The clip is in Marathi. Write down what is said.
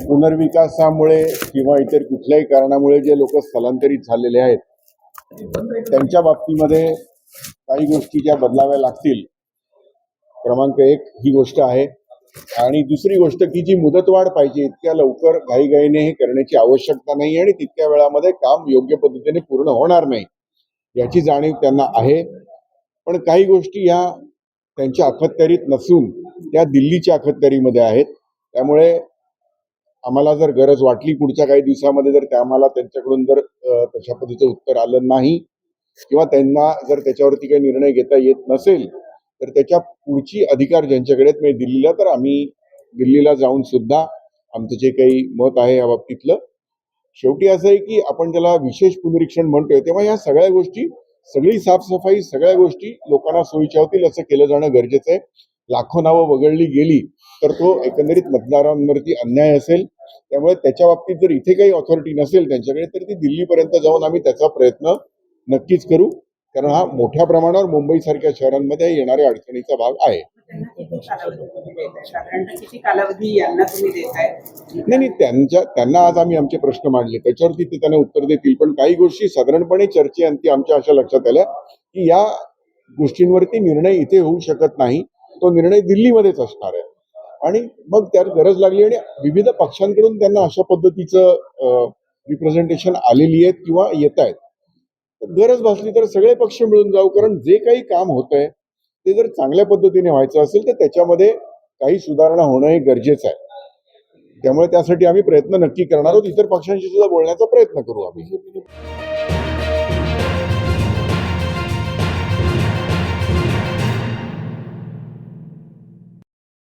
पुनर्विकासामुळे किंवा इतर कुठल्याही कारणामुळे जे लोक स्थलांतरित झालेले आहेत त्यांच्या बाबतीमध्ये काही गोष्टी ज्या बदलाव्या लागतील, क्रमांक 1 ही गोष्ट आहे. आणि दुसरी गोष्ट की जी मुदतवाढ पाहिजे इतक्या लवकर घाईघाईने हे करण्याची आवश्यकता नाही आणि तितक्या वेळामध्ये काम योग्य पद्धतीने पूर्ण होणार नाही याची जाणीव त्यांना आहे. पण काही गोष्टी ह्या त्यांच्या अखत्यारीत नसून त्या दिल्लीच्या अखत्यारीमध्ये आहेत. त्यामुळे आम्हाला जर गरज वाटली पुढच्या काही दिवसामध्ये जर आम्हाला त्यांच्याकडून जर तशा पद्धतीचं उत्तर आलं नाही किंवा त्यांना जर त्याच्यावरती काही निर्णय घेता येत नसेल तर त्याच्या पुढची अधिकार ज्यांच्याकडे आहेत म्हणजे दिल्लीला, तर आम्ही दिल्लीला जाऊन सुद्धा आमचं जे काही मत आहे या बाबतीतलं. शेवटी असं आहे की आपण त्याला विशेष पुनरीक्षण म्हणतोय तेव्हा या सगळ्या गोष्टी, सगळी साफसफाई, सगळ्या गोष्टी लोकांना सोयीच्या होतील असं केलं जाणं गरजेचं आहे. लाखो नावं वगळली गेली तर तो एकंदरीत मतदारांवरती अन्याय असेल. त्यामुळे त्याच्या बाबतीत जर इथे काही ऑथॉरिटी नसेल त्यांच्याकडे तर ती दिल्लीपर्यंत जाऊन आम्ही त्याचा प्रयत्न नक्कीच करू, कारण हा मोठ्या प्रमाणावर मुंबई सारख्या शहरांमध्ये येणाऱ्या अडचणीचा भाग आहे. नाही, त्यांना आज आम्ही आमचे प्रश्न मांडले त्याच्यावरती ते त्यांना उत्तर देतील. पण काही गोष्टी साधारणपणे चर्चेअंती आमच्या अशा लक्षात आल्या की या गोष्टींवरती निर्णय इथे होऊ शकत नाही, तो निर्णय दिल्लीमध्येच असणार आहे. आणि मग त्यात गरज लागली आणि विविध पक्षांकडून त्यांना अशा पद्धतीचं रिप्रेझेंटेशन आलेली आहेत किंवा येत आहेत. गरज भासली तर सगळे पक्ष मिळून जाऊ, कारण जे काही काम होत आहे ते जर चांगल्या पद्धतीने व्हायचं असेल तर त्याच्यामध्ये काही सुधारणा होणं हे गरजेचं आहे. त्यामुळे त्यासाठी आम्ही प्रयत्न नक्की करणार आहोत. इतर पक्षांशी सुद्धा बोलण्याचा प्रयत्न करू आम्ही.